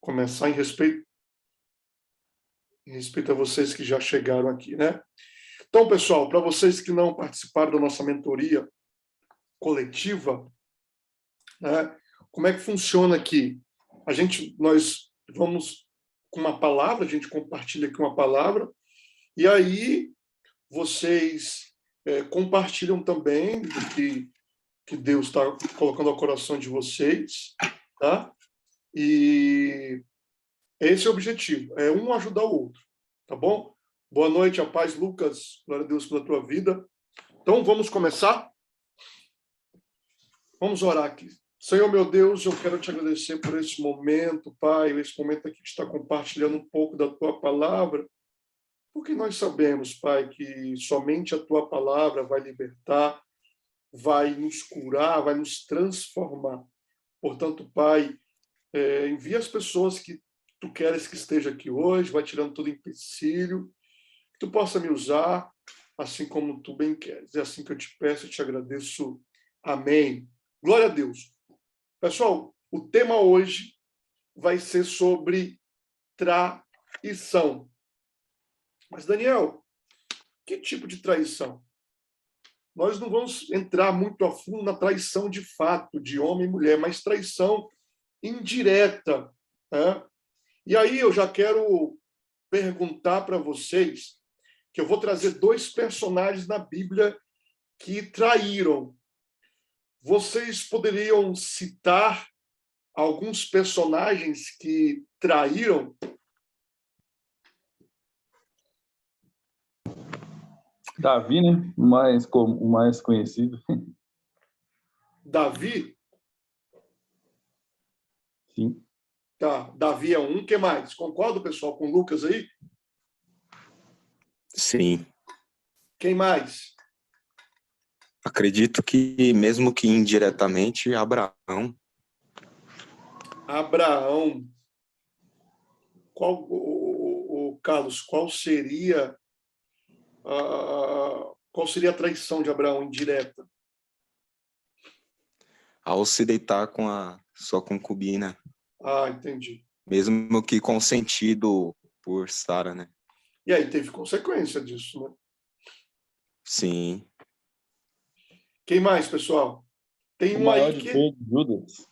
começar em respeito a vocês que já chegaram aqui, né? Então, pessoal, para vocês que não participaram da nossa mentoria coletiva, né, como é que funciona aqui? Nós vamos com uma palavra, a gente compartilha aqui uma palavra, e aí vocês compartilham também do que Deus está colocando ao coração de vocês, tá? E esse é o objetivo, é um ajudar o outro, tá bom? Boa noite, a paz, Lucas, glória a Deus pela tua vida. Então, vamos começar? Vamos orar aqui. Senhor, meu Deus, eu quero te agradecer por esse momento, Pai, esse momento aqui de estar compartilhando um pouco da tua palavra, porque nós sabemos, Pai, que somente a tua palavra vai libertar, vai nos curar, vai nos transformar. Portanto, Pai, envia as pessoas que tu queres que esteja aqui hoje, vai tirando todo empecilho, que tu possa me usar assim como tu bem queres. É assim que eu te peço e te agradeço. Amém. Glória a Deus. Pessoal, o tema hoje vai ser sobre traição. Mas, Daniel, que tipo de traição? Nós não vamos entrar muito a fundo na traição de fato, de homem e mulher, mas traição indireta, né? E aí eu já quero perguntar para vocês, que eu vou trazer dois personagens na Bíblia que traíram. Vocês poderiam citar alguns personagens que traíram? Davi, né? O mais conhecido. Davi? Sim. Tá, Davi é um. O que mais? Concordo, pessoal, com o Lucas aí? Sim. Quem mais? Acredito que, mesmo que indiretamente, Abraão. Abraão. Carlos, qual seria a traição de Abraão indireta? Ao se deitar com a sua concubina. Ah, entendi. Mesmo que consentido por Sara, né? E aí teve consequência disso, né? Sim. Quem mais, pessoal? Tem um aí que... Judas.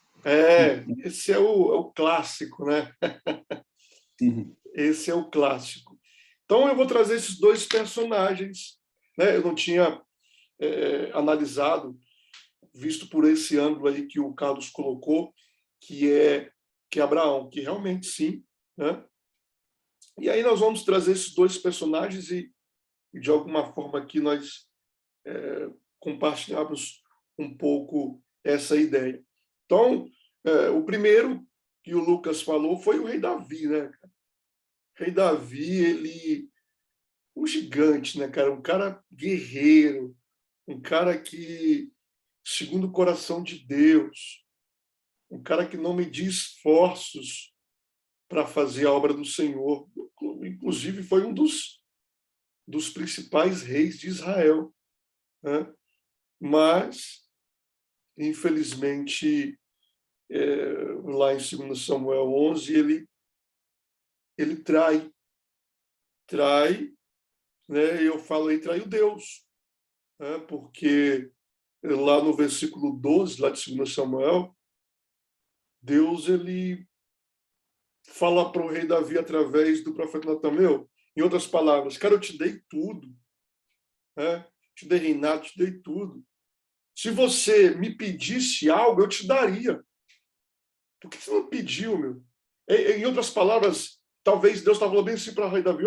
Esse é o clássico, né? Esse é o clássico. Então, eu vou trazer esses dois personagens, né? Eu não tinha analisado, visto por esse ângulo aí que o Carlos colocou, que é Abraão, que realmente sim, né? E aí nós vamos trazer esses dois personagens e de alguma forma aqui nós compartilhamos um pouco essa ideia. Então, o primeiro que o Lucas falou foi o rei Davi, né? O rei Davi, ele... um gigante, né, cara? Um cara guerreiro, um cara que, segundo o coração de Deus, um cara que não media esforços para fazer a obra do Senhor. Inclusive, foi um dos principais reis de Israel, né? Mas, infelizmente, lá em 2 Samuel 11, ele trai, né? Eu falo aí, traiu Deus, né? Porque lá no versículo 12, lá de 2 Samuel, Deus ele fala para o rei Davi através do profeta Natan, em outras palavras, cara, eu te dei tudo, né? Te dei reinado, te dei tudo. Se você me pedisse algo, eu te daria. Por que você não pediu, meu? Em outras palavras, talvez Deus estava falando bem assim para o rei Davi,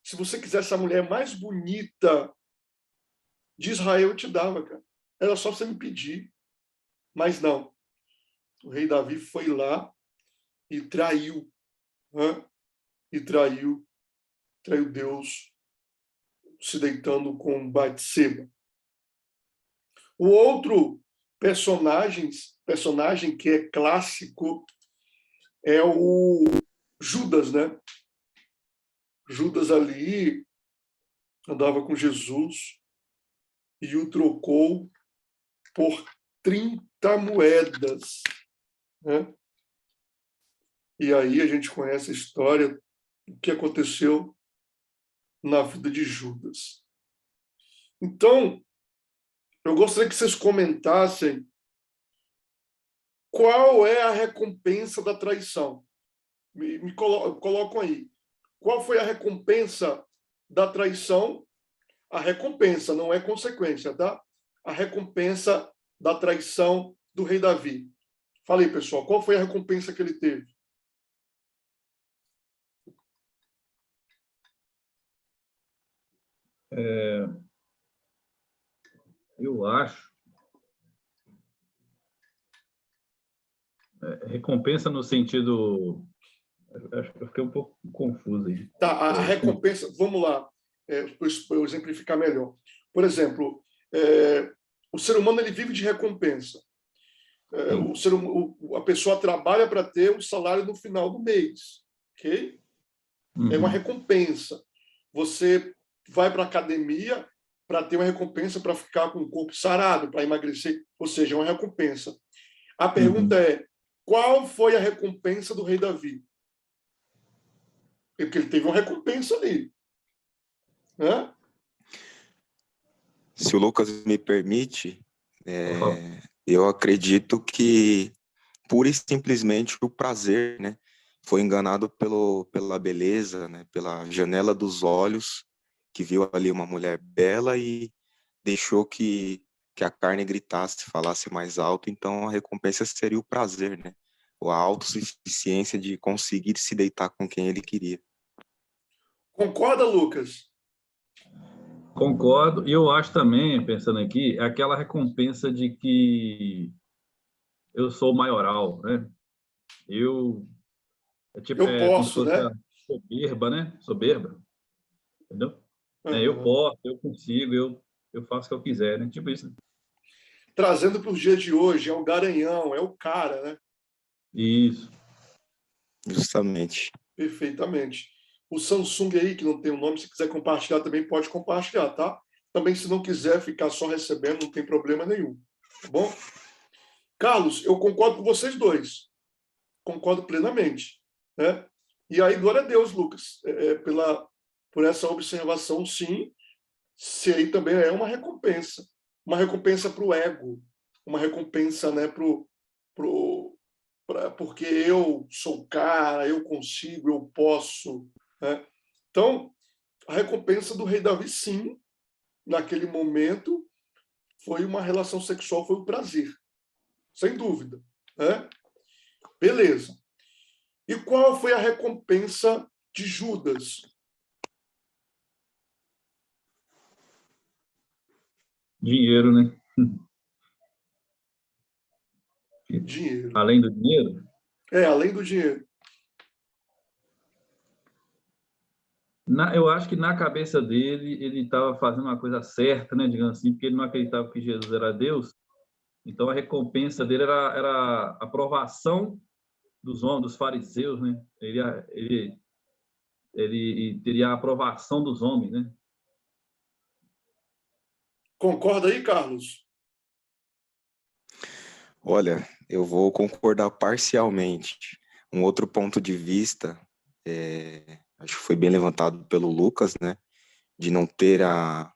se você quisesse a mulher mais bonita de Israel, eu te dava, cara. Era só você me pedir. Mas não. O rei Davi foi lá e traiu, né? E traiu Deus, se deitando com Batseba. O outro personagem que é clássico é o Judas, né? Judas ali andava com Jesus e o trocou por 30 moedas, né? E aí a gente conhece a história do que aconteceu na vida de Judas. Então, eu gostaria que vocês comentassem qual é a recompensa da traição. Me colocam aí. Qual foi a recompensa da traição? A recompensa, não é consequência, tá? A recompensa da traição do rei Davi. Fala aí, pessoal, qual foi a recompensa que ele teve? Eu acho. Recompensa no sentido. Acho que eu fiquei um pouco confuso aí. Tá, a recompensa, vamos lá, para eu exemplificar melhor. Por exemplo, o ser humano ele vive de recompensa. A pessoa trabalha para ter o salário no final do mês, ok? É uma recompensa. Você vai para a academia para ter uma recompensa para ficar com o corpo sarado, para emagrecer, ou seja, é uma recompensa. A pergunta é, qual foi a recompensa do rei Davi? Porque ele teve uma recompensa ali. Né? Se o Lucas me permite, eu acredito que pura e simplesmente o prazer, né? Foi enganado pela beleza, né? Pela janela dos olhos, que viu ali uma mulher bela e deixou que a carne gritasse, falasse mais alto. Então a recompensa seria o prazer, né? Ou a autossuficiência de conseguir se deitar com quem ele queria. Concorda, Lucas? Concordo. E eu acho também, pensando aqui, aquela recompensa de que eu sou maioral, né? Eu Eu como se posso, fosse a né? soberba, né? Soberba, entendeu? Eu Uhum. posso, eu consigo, eu faço o que eu quiser, né? Tipo isso. Trazendo para os dias de hoje, é o garanhão, é o cara, né? Isso. Justamente. Perfeitamente. O Samsung aí, que não tem o nome, se quiser compartilhar também pode compartilhar, tá? Também, se não quiser ficar só recebendo, não tem problema nenhum. Tá bom? Carlos, eu concordo com vocês dois. Concordo plenamente. Né? E aí, glória a Deus, Lucas, por essa observação, sim. Se aí também é uma recompensa. Uma recompensa para o ego. Uma recompensa, né, porque eu sou o cara, eu consigo, eu posso. Né? Então, a recompensa do rei Davi, sim, naquele momento, foi uma relação sexual, foi um prazer. Sem dúvida. Né? Beleza. E qual foi a recompensa de Judas? Dinheiro, né? Dinheiro. Além do dinheiro, Além do dinheiro. eu acho que na cabeça dele, ele estava fazendo uma coisa certa, né? Digamos assim, porque ele não acreditava que Jesus era Deus. Então, a recompensa dele era a aprovação dos homens, dos fariseus, né? Ele teria a aprovação dos homens, né? Concorda aí, Carlos? Olha, eu vou concordar parcialmente. Um outro ponto de vista, acho que foi bem levantado pelo Lucas, né? De não ter a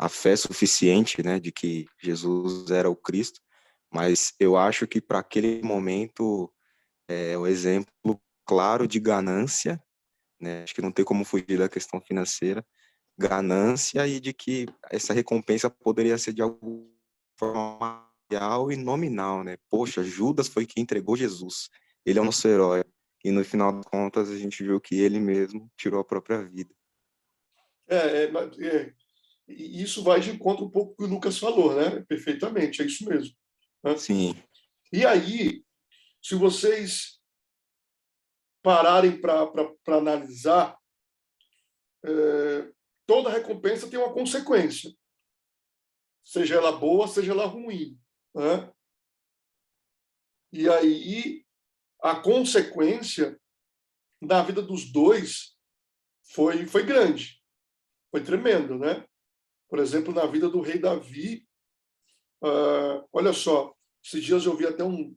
fé suficiente, né? De que Jesus era o Cristo. Mas eu acho que para aquele momento é um exemplo claro de ganância, né? Acho que não tem como fugir da questão financeira, ganância e de que essa recompensa poderia ser de alguma forma material e nominal, né? Poxa, Judas foi quem entregou Jesus. Ele é o nosso herói. E no final das contas a gente viu que ele mesmo tirou a própria vida. E isso vai de encontro um pouco com o que o Lucas falou, né? Perfeitamente, é isso mesmo. Né? Sim. E aí, se vocês pararem para analisar, toda recompensa tem uma consequência, seja ela boa, seja ela ruim. Né? E aí, a consequência na vida dos dois foi grande, foi tremendo, né? Por exemplo, na vida do rei Davi, olha só, esses dias eu vi até um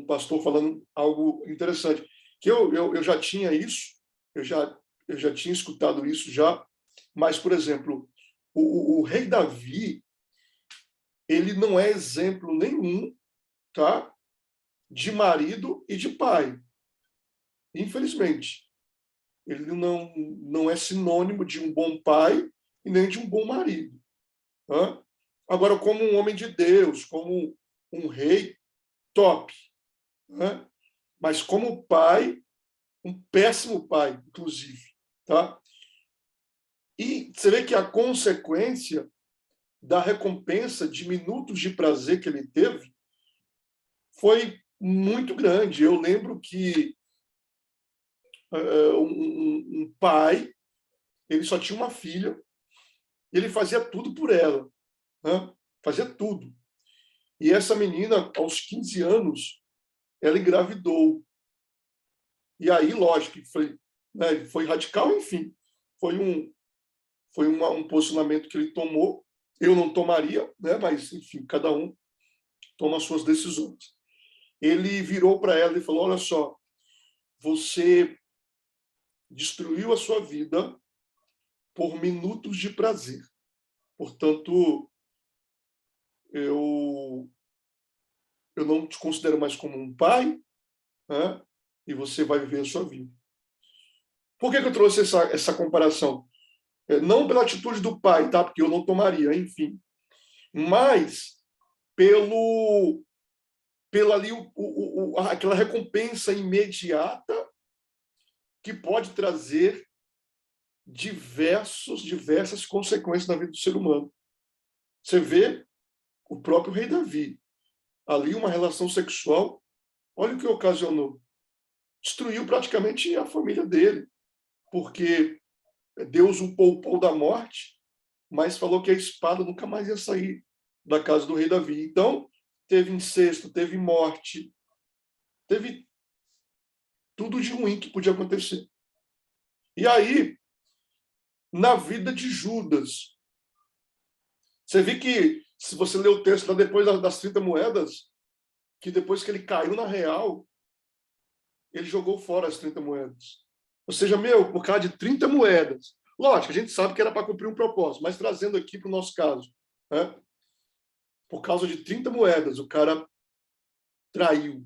pastor falando algo interessante. que eu já tinha isso, eu já tinha escutado isso já, mas, por exemplo, o rei Davi, ele não é exemplo nenhum, tá, de marido e de pai. Infelizmente. Ele não é sinônimo de um bom pai e nem de um bom marido. Tá? Agora, como um homem de Deus, como um rei, top. Tá? Mas como pai, um péssimo pai, inclusive. Tá? E você vê que a consequência da recompensa de minutos de prazer que ele teve foi muito grande. Eu lembro que um pai, ele só tinha uma filha, e ele fazia tudo por ela, né? Fazia tudo. E essa menina, aos 15 anos, ela engravidou. E aí, lógico, foi radical, enfim. Foi um posicionamento que ele tomou. Eu não tomaria, né? Mas, enfim, cada um toma as suas decisões. Ele virou para ela e falou, olha só, você destruiu a sua vida por minutos de prazer. Portanto, eu não te considero mais como um pai, né? E você vai viver a sua vida. Por que eu trouxe essa comparação? Não pela atitude do pai, tá? Porque eu não tomaria, enfim. Mas pela ali, aquela recompensa imediata que pode trazer diversas consequências na vida do ser humano. Você vê o próprio rei Davi. Ali uma relação sexual, olha o que ocasionou. Destruiu praticamente a família dele, porque Deus o poupou da morte, mas falou que a espada nunca mais ia sair da casa do rei Davi. Então, teve incesto, teve morte, teve tudo de ruim que podia acontecer. E aí, na vida de Judas, você vê que, se você ler o texto lá depois das 30 moedas, que depois que ele caiu na real, ele jogou fora as 30 moedas. Ou seja, por causa de 30 moedas. Lógico, a gente sabe que era para cumprir um propósito, mas trazendo aqui para o nosso caso, né? Por causa de 30 moedas, o cara traiu.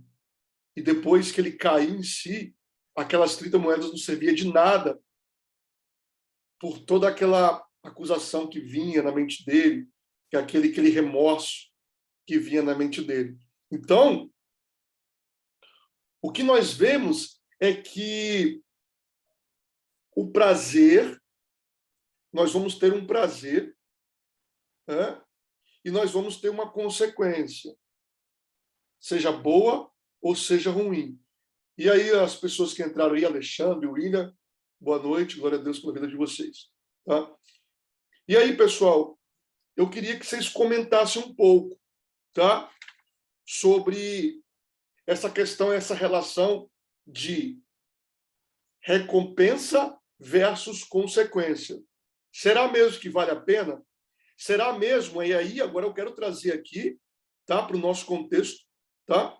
E depois que ele caiu em si, aquelas 30 moedas não serviam de nada por toda aquela acusação que vinha na mente dele, que aquele remorso que vinha na mente dele. Então, o que nós vemos é que o prazer, nós vamos ter um prazer, né? E nós vamos ter uma consequência, seja boa ou seja ruim. E aí as pessoas que entraram aí, Alexandre, William, boa noite, glória a Deus pela vida de vocês. Tá? E aí, pessoal, eu queria que vocês comentassem um pouco, tá? Sobre essa questão, essa relação de recompensa versus consequência. Será mesmo que vale a pena? Será mesmo? E aí, agora eu quero trazer aqui, tá, para o nosso contexto, tá?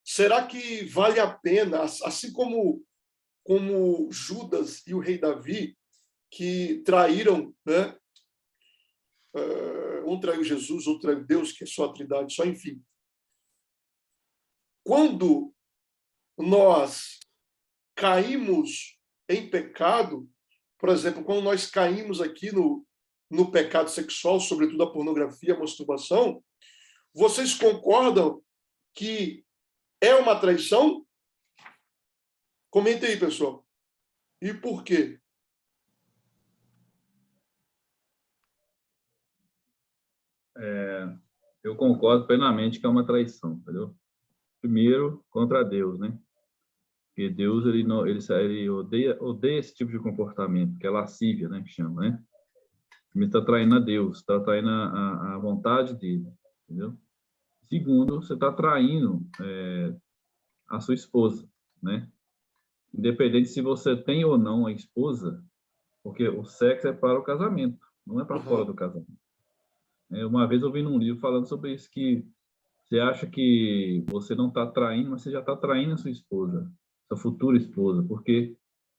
Será que vale a pena, assim como Judas e o rei Davi, que traíram, né? Um traiu Jesus, outro traiu Deus, que é só a Trindade, só enfim. Quando nós caímos em pecado, por exemplo, quando nós caímos aqui no pecado sexual, sobretudo a pornografia, a masturbação, vocês concordam que é uma traição? Comentem aí, pessoal. E por quê? Eu concordo plenamente que é uma traição, entendeu? Primeiro, contra Deus, né? Porque Deus ele odeia esse tipo de comportamento, que é lascívia, né? Que chama, né? Ele está traindo a Deus, está traindo a vontade dele, entendeu? Segundo, você está traindo a sua esposa, né? Independente se você tem ou não a esposa, porque o sexo é para o casamento, não é para fora do casamento. Uma vez eu vi num livro falando sobre isso, que Você acha que você não está traindo, mas você já está traindo a sua esposa, sua futura esposa, porque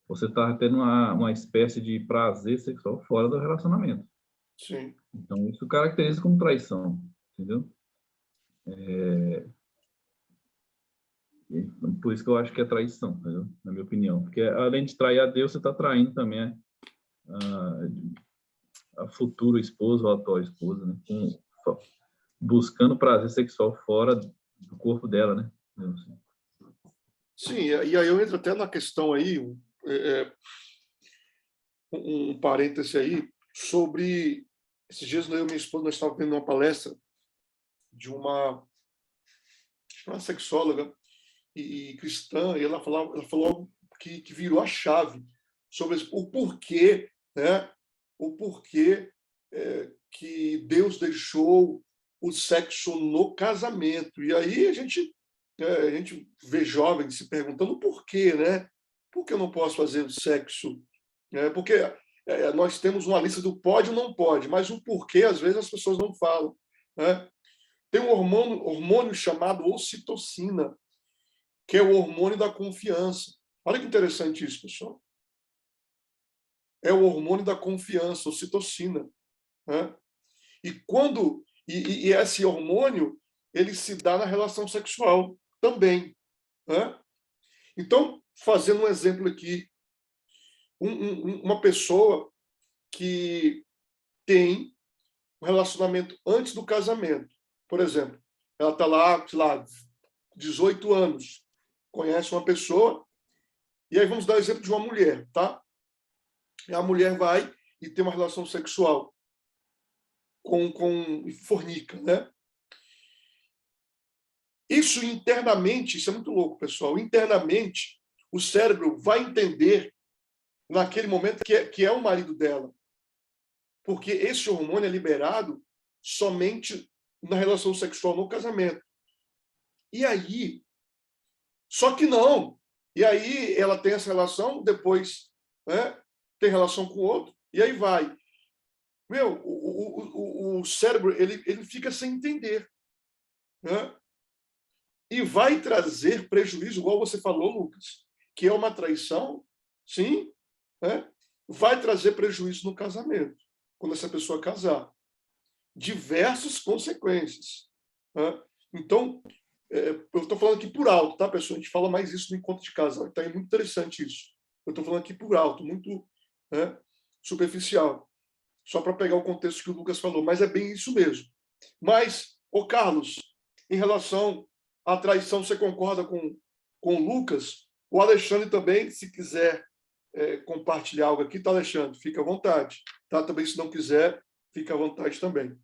você está tendo uma espécie de prazer sexual fora do relacionamento. Sim. Então, isso caracteriza como traição, entendeu? Então, por isso que eu acho que é traição, entendeu? Na minha opinião. Porque além de trair a Deus, você está traindo também a futura esposa ou a atual esposa, né? Buscando prazer sexual fora do corpo dela, né? Assim. Sim, e aí eu entro até na questão aí, um parêntese aí, sobre... Esses dias eu e minha esposa, nós estávamos vendo uma palestra de uma sexóloga e cristã, e ela falou algo que virou a chave sobre o porquê, né? O porquê que Deus deixou o sexo no casamento. E aí a gente vê jovens se perguntando por quê, né? Por que eu não posso fazer o sexo? Porque nós temos uma lista do pode ou não pode, mas o porquê, às vezes, as pessoas não falam, né? Tem um hormônio chamado ocitocina, que é o hormônio da confiança. Olha que interessante isso, pessoal. É o hormônio da confiança, ocitocina, né? E esse hormônio ele se dá na relação sexual também, né? Então, fazendo um exemplo aqui, uma pessoa que tem um relacionamento antes do casamento, por exemplo, ela está lá, sei lá, 18 anos, conhece uma pessoa, e aí vamos dar o exemplo de uma mulher, tá? E a mulher vai e tem uma relação sexual com fornica, né? Isso internamente, isso é muito louco, pessoal. Internamente, o cérebro vai entender naquele momento que é o marido dela, porque esse hormônio é liberado somente na relação sexual no casamento. E aí, só que não. E aí ela tem essa relação, depois, né, tem relação com o outro, e aí vai. Meu, o cérebro ele fica sem entender, né? E vai trazer prejuízo, igual você falou, Lucas, que é uma traição, sim, né? Vai trazer prejuízo no casamento, quando essa pessoa casar. Diversas consequências, né? Então, eu estou falando aqui por alto, tá, pessoal? A gente fala mais isso no encontro de casal, então é muito interessante isso. Eu estou falando aqui por alto, muito, né, superficial, só para pegar o contexto que o Lucas falou, mas é bem isso mesmo. Mas, ô Carlos, em relação à traição, você concorda com o Lucas? O Alexandre também, se quiser compartilhar algo aqui, tá, Alexandre? Fica à vontade. Tá? Também, se não quiser, fica à vontade também.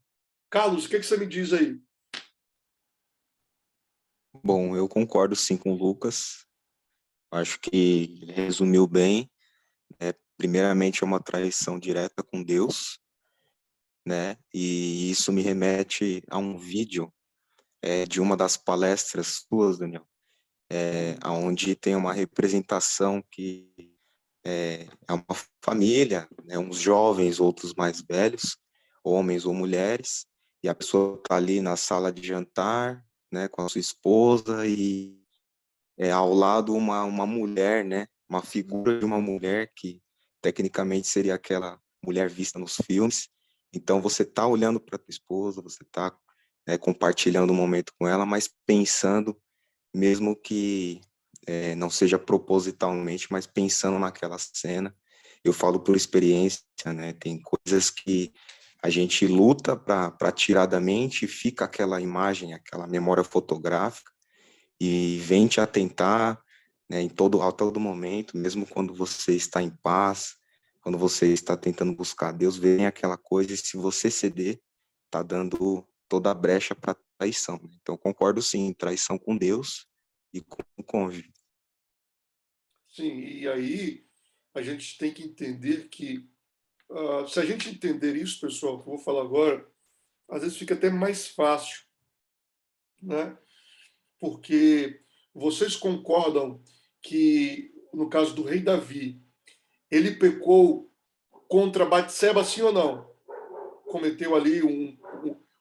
Carlos, o que você me diz aí? Bom, eu concordo sim com o Lucas. Acho que ele resumiu bem. Primeiramente, é uma traição direta com Deus, né? E isso me remete a um vídeo de uma das palestras suas, Daniel, onde tem uma representação que é uma família, né? Uns jovens, outros mais velhos, homens ou mulheres, e a pessoa está ali na sala de jantar, né, com a sua esposa e ao lado uma mulher, né, uma figura de uma mulher que tecnicamente seria aquela mulher vista nos filmes. Então você está olhando para a tua esposa, você está compartilhando um momento com ela, mas pensando, mesmo que não seja propositalmente, mas pensando naquela cena. Eu falo por experiência, né? Tem coisas que a gente luta para tirar da mente e fica aquela imagem, aquela memória fotográfica e vem te atentar, né, a todo momento, mesmo quando você está em paz, quando você está tentando buscar Deus, vem aquela coisa e se você ceder, está dando toda a brecha para traição. Então, concordo sim, traição com Deus e com o cônjuge. Sim, e aí a gente tem que entender que, se a gente entender isso, pessoal, que eu vou falar agora, às vezes fica até mais fácil, né? Porque vocês concordam que, no caso do rei Davi, ele pecou contra Batseba, sim ou não? Cometeu ali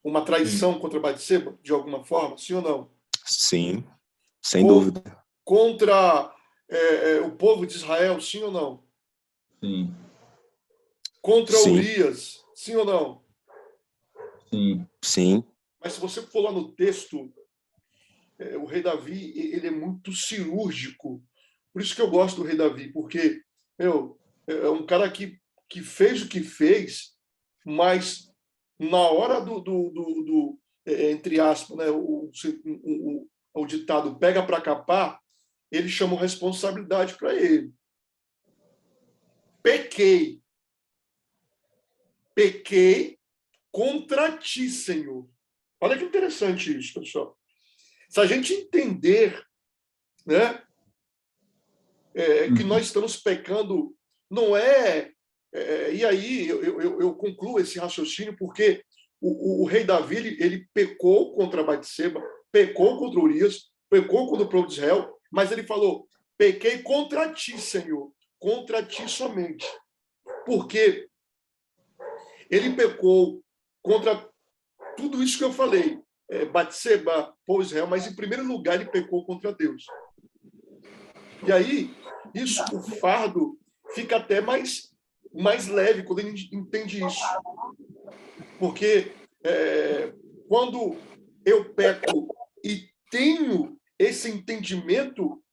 uma traição contra Batseba, de alguma forma, sim ou não? Sim, sem dúvida. Contra o povo de Israel, sim ou não? Sim. Contra Sim. Urias, sim ou não? Sim. Sim. Mas se você for lá no texto, o rei Davi, ele é muito cirúrgico. Por isso que eu gosto do rei Davi, porque é um cara que fez o que fez, mas na hora entre aspas, né, o ditado pega para capar, ele chamou responsabilidade para ele. Pequei contra ti, Senhor. Olha que interessante isso, pessoal. Se a gente entender, né, que nós estamos pecando, não e aí eu concluo esse raciocínio, porque o rei Davi, ele pecou contra Batseba, pecou contra Urias, pecou contra o povo de Israel, mas ele falou, pequei contra ti, Senhor, contra ti somente. Porque ele pecou contra tudo isso que eu falei, Batseba, povo de Israel, mas em primeiro lugar ele pecou contra Deus. E aí, o fardo fica até mais leve quando a gente entende isso. Porque quando eu peco e tenho esse entendimento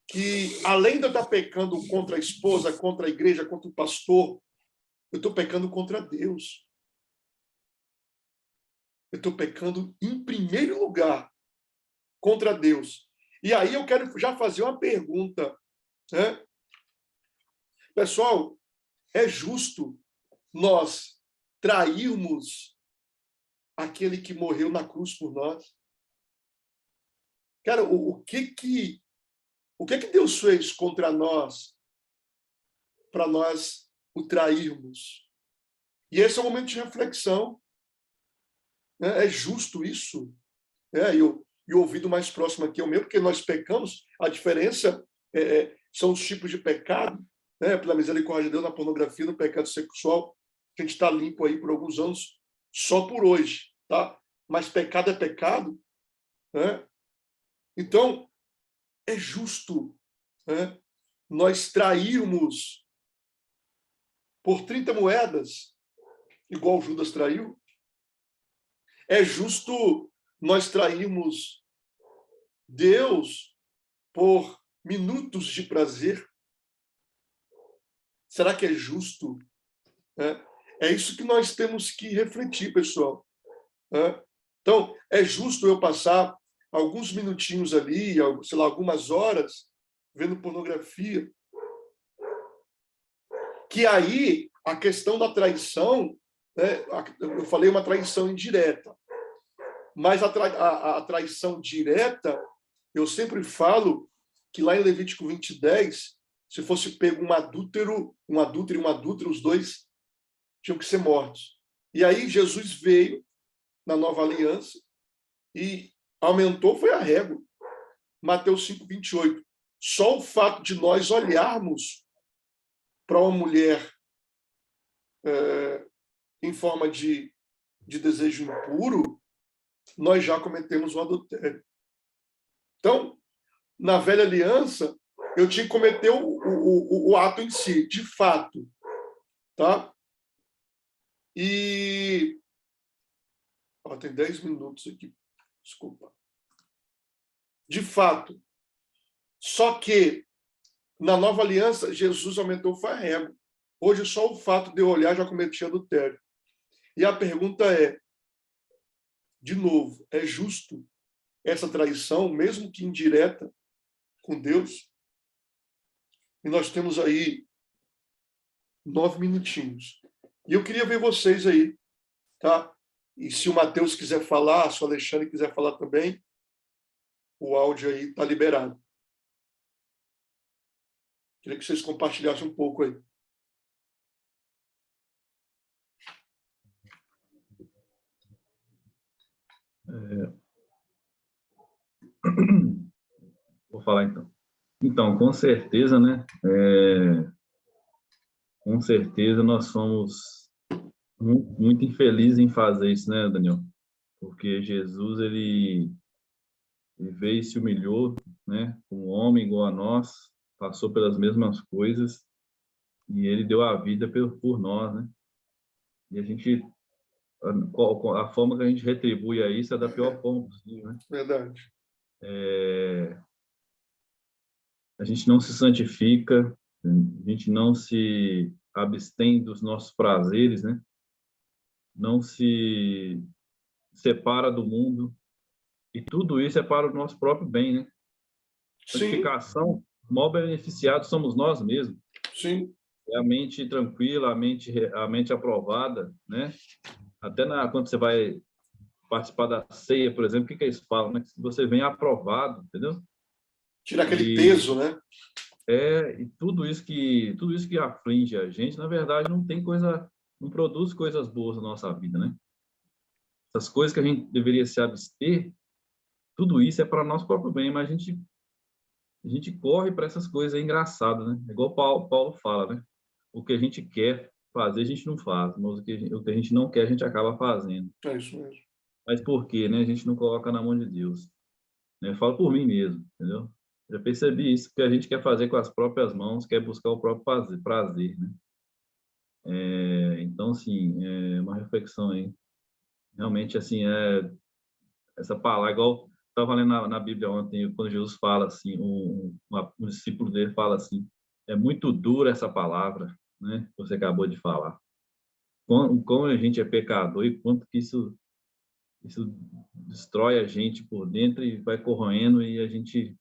que, além de eu estar pecando contra a esposa, contra a igreja, contra o pastor, eu estou pecando contra Deus. Eu estou pecando, em primeiro lugar, contra Deus. E aí eu quero já fazer uma pergunta, né? Pessoal, é justo nós trairmos aquele que morreu na cruz por nós? Cara, o que Deus fez contra nós para nós o trairmos? E esse é um momento de reflexão. Né? É justo isso? E o ouvido mais próximo aqui é o meu, porque nós pecamos. A diferença são os tipos de pecado. Né? Pela misericórdia de Deus, na pornografia, no pecado sexual, a gente está limpo aí por alguns anos, só por hoje. Tá? Mas pecado é pecado. Né? Então, é justo, né, nós trairmos por 30 moedas, igual Judas traiu? É justo nós trairmos Deus por minutos de prazer? Será que é justo? É isso que nós temos que refletir, pessoal. Então, é justo eu passar alguns minutinhos ali, sei lá, algumas horas, vendo pornografia? Que aí, a questão da traição, né, eu falei uma traição indireta, mas a traição direta, eu sempre falo que lá em Levítico 20:10, se fosse pego um adúltero e uma adúltera, os dois tinham que ser mortos. E aí Jesus veio na nova aliança e aumentou, foi a régua. Mateus 5:28. Só o fato de nós olharmos para uma mulher em forma de desejo impuro, nós já cometemos um adultério. Então, na velha aliança, eu tinha que cometer o ato em si, de fato. Tá? E... tem 10 minutos aqui. Desculpa. De fato. Só que, na nova aliança, Jesus aumentou o farrego. Hoje, só o fato de eu olhar já cometi adultério. E a pergunta é, de novo, é justo essa traição, mesmo que indireta, com Deus? E nós temos aí 9 minutinhos. E eu queria ver vocês aí, tá? E se o Matheus quiser falar, se o Alexandre quiser falar também, o áudio aí está liberado. Queria que vocês compartilhassem um pouco aí. Vou falar então. Então, com certeza, né? Com certeza nós somos muito, muito infelizes em fazer isso, né, Daniel? porque Jesus, ele veio e se humilhou, né? Um homem igual a nós, passou pelas mesmas coisas, e ele deu a vida por nós, né? E a gente, a forma que a gente retribui a isso é da pior forma possível, né? Verdade. A gente não se santifica, a gente não se abstém dos nossos prazeres, né? Não se separa do mundo, e tudo isso é para o nosso próprio bem, né? Sim, Santificação, o maior beneficiado somos nós mesmos. sim. É a mente tranquila, a mente aprovada, né? Até quando você vai participar da ceia, por exemplo, o que eles falam, né? Que você vem aprovado, entendeu? Tira aquele E peso, né? e tudo isso que aflige a gente, na verdade, não produz coisas boas na nossa vida, né? Essas coisas que a gente deveria se abster, tudo isso é para nosso próprio bem, mas a gente corre para essas coisas, é engraçado, né? É igual Paulo fala, né? O que a gente quer fazer, a gente não faz, mas o que a gente não quer, a gente acaba fazendo. É isso mesmo. Mas por quê, né? A gente não coloca na mão de Deus, né? Eu falo por mim mesmo, entendeu? Já percebi isso, que a gente quer fazer com as próprias mãos, quer buscar o próprio prazer, né? Então, assim, é uma reflexão aí. Realmente, assim, essa palavra, igual estava lendo na Bíblia ontem, quando Jesus fala assim, um discípulo dele fala assim, é muito dura essa palavra, né? Que você acabou de falar. Como a gente é pecador e quanto que isso destrói a gente por dentro e vai corroendo e a gente,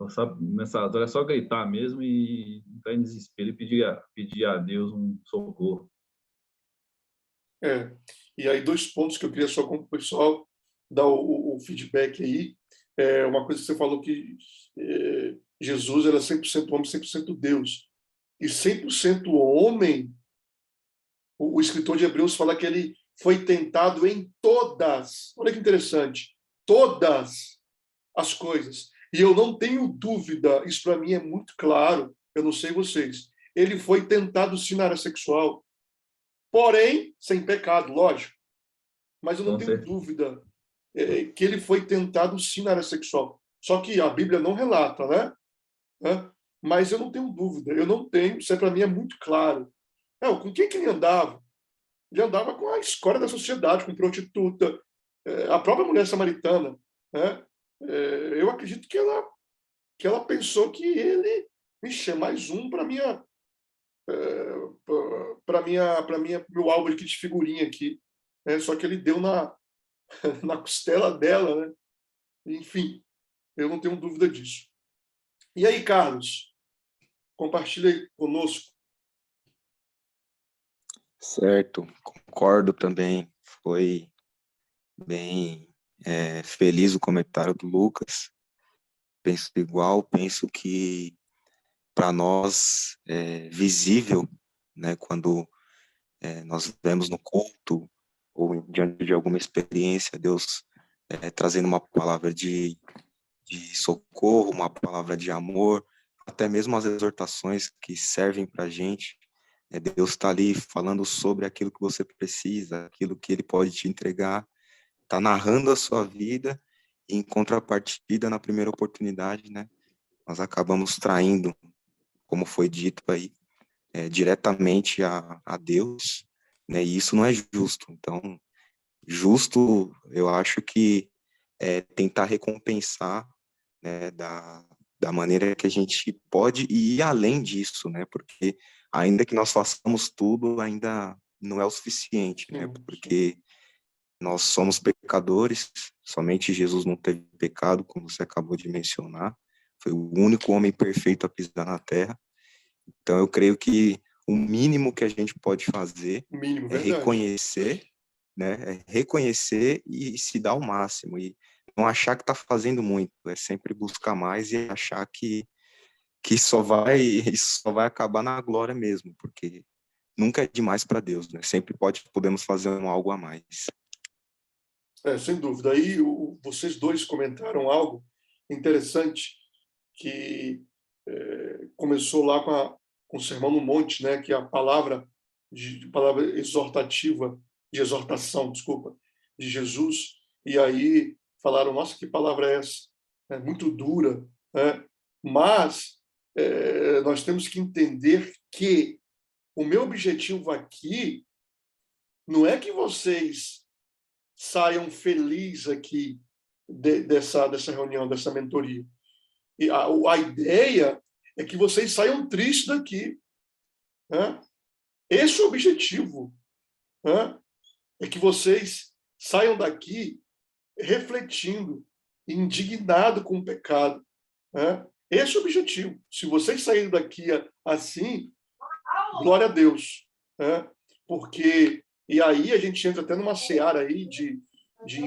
sabe, nessa hora é só gritar mesmo e entrar em desespero e pedir a Deus um socorro. É. E aí, dois pontos que eu queria só com o pessoal dar o feedback aí. É uma coisa que você falou que Jesus era 100% homem, 100% Deus. E 100% homem, o escritor de Hebreus fala que ele foi tentado em todas, olha que interessante, todas as coisas. E eu não tenho dúvida, isso para mim é muito claro, eu não sei vocês. Ele foi tentado sim na área sexual, porém, sem pecado, lógico. Mas eu não Com tenho certeza. dúvida que ele foi tentado sim na área sexual. Só que a Bíblia não relata, né? Mas eu não tenho dúvida, eu não tenho, isso para mim é muito claro. Não, com quem que ele andava? Ele andava com a escória da sociedade, com prostituta, a própria mulher samaritana, né? Eu acredito que ela pensou que ele, vixe, é mais um para meu álbum aqui de figurinha aqui, né? Só que ele deu na costela dela, né? Enfim, eu não tenho dúvida disso. E aí, Carlos, compartilha aí conosco. Certo, concordo também. Foi bem feliz o comentário do Lucas. Penso igual, penso que para nós é visível, né, quando nós vemos no culto ou diante de alguma experiência, Deus trazendo uma palavra de socorro, uma palavra de amor, até mesmo as exortações que servem para a gente. Deus está ali falando sobre aquilo que você precisa, aquilo que Ele pode te entregar, está narrando a sua vida, e em contrapartida, na primeira oportunidade, né, nós acabamos traindo, como foi dito aí, diretamente a Deus, né, e isso não é justo. Então, justo, eu acho que é tentar recompensar, né, da maneira que a gente pode ir além disso, né, porque ainda que nós façamos tudo, ainda não é o suficiente, né, Sim, sim. porque nós somos pecadores, somente Jesus não teve pecado, como você acabou de mencionar, foi o único homem perfeito a pisar na terra. Então eu creio que o mínimo que a gente pode fazer O mínimo, é verdade. reconhecer, né, e se dar o máximo, e não achar que está fazendo muito, é sempre buscar mais e achar que isso só vai acabar na glória mesmo, porque nunca é demais para Deus, né? Sempre podemos fazer algo a mais. Sem dúvida. Aí vocês dois comentaram algo interessante que começou lá com o Sermão no Monte, né? Que é a palavra exortativa, de exortação, desculpa, de Jesus, e aí falaram, nossa, que palavra é essa? É muito dura, né? Mas nós temos que entender que o meu objetivo aqui não é que vocês saiam felizes aqui dessa reunião, dessa mentoria. E a ideia é que vocês saiam tristes daqui. Né? Esse é o objetivo. Né? É que vocês saiam daqui refletindo, indignado com o pecado. Né? Esse é o objetivo. Se vocês saírem daqui assim, glória a Deus. Né? Porque, e aí a gente entra até numa seara aí de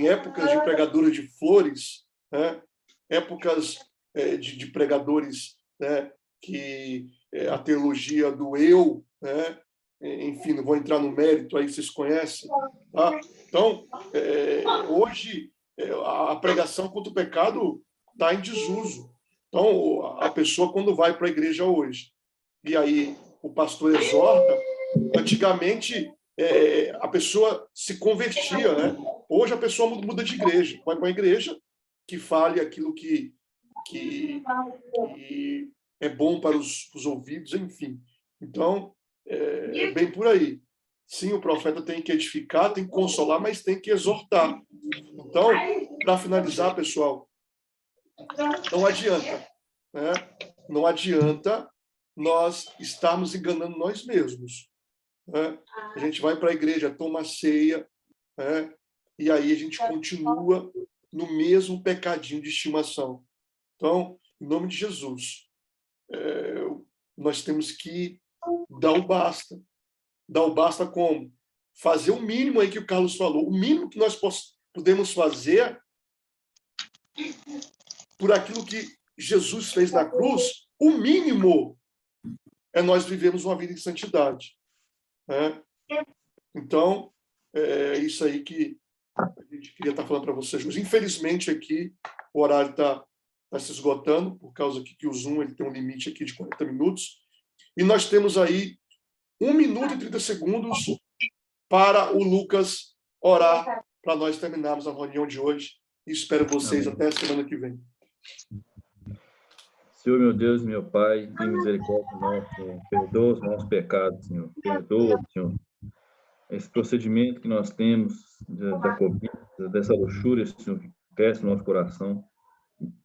épocas de pregadores de flores, né? Épocas de pregadores, né? Que a teologia do eu, né? Enfim, não vou entrar no mérito, aí vocês conhecem. Tá? Então, hoje, a pregação contra o pecado está em desuso. Então, a pessoa, quando vai para a igreja hoje, e aí o pastor exorta, antigamente a pessoa se convertia, né? Hoje a pessoa muda de igreja, vai para a igreja que fale aquilo que é bom para os ouvidos, enfim. Então, é bem por aí. Sim, o profeta tem que edificar, tem que consolar, mas tem que exortar. Então, para finalizar, pessoal, não adianta, né? Não adianta nós estarmos enganando nós mesmos. Né? A gente vai para a igreja, toma ceia, né? E aí a gente continua no mesmo pecadinho de estimação. Então, em nome de Jesus, nós temos que dar o basta. Dar o basta como? Fazer o mínimo aí que o Carlos falou. O mínimo que nós podemos fazer por aquilo que Jesus fez na cruz, o mínimo é nós vivemos uma vida em santidade. Né? Então, é isso aí que a gente queria estar falando para vocês. Mas, infelizmente, aqui o horário está se esgotando, por causa que o Zoom ele tem um limite aqui de 40 minutos. E nós temos aí 1 minuto e 30 segundos para o Lucas orar, para nós terminarmos a reunião de hoje. E espero vocês até a semana que vem. Senhor, meu Deus e meu Pai, tem misericórdia nossa, Senhor. Perdoa os nossos pecados, Senhor. Perdoa, Senhor, esse procedimento que nós temos da cobiça, dessa luxúria, Senhor, que cresce no nosso coração.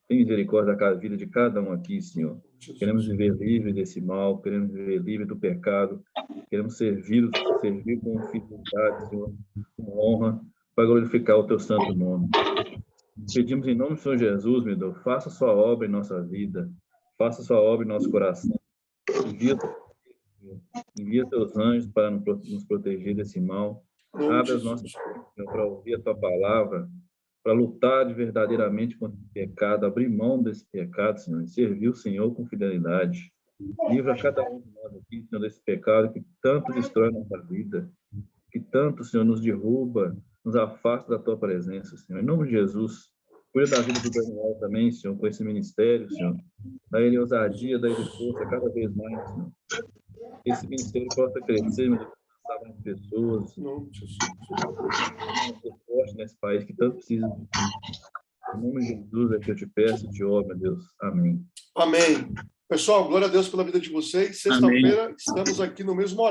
Tem misericórdia da vida de cada um aqui, Senhor. Queremos viver livre desse mal, queremos viver livre do pecado, queremos servir com fidelidade, Senhor, com honra, para glorificar o Teu santo nome. Pedimos em nome do Senhor Jesus, meu Deus, faça a sua obra em nossa vida, faça a sua obra em nosso coração. Envia Teus anjos para nos proteger desse mal. Abre as nossas portas, Senhor, para ouvir a Tua palavra, para lutar verdadeiramente contra o pecado, abrir mão desse pecado, Senhor, e servir o Senhor com fidelidade. Livra cada um de nós aqui, Senhor, desse pecado que tanto destrói nossa vida, que tanto, Senhor, nos derruba, nos afasta da Tua presença, Senhor. Em nome de Jesus, cuida da vida do Daniel também, Senhor, com esse ministério, Senhor. Dá ele ousadia, dá ele força cada vez mais, Senhor. Esse ministério possa crescer, meu Deus, alcançar mais pessoas, forte nesse país que tanto precisa de ti. Em nome de Jesus é que eu te peço e te oro, meu Deus. Amém. Amém. Pessoal, glória a Deus pela vida de vocês. Sexta-feira estamos aqui no mesmo horário.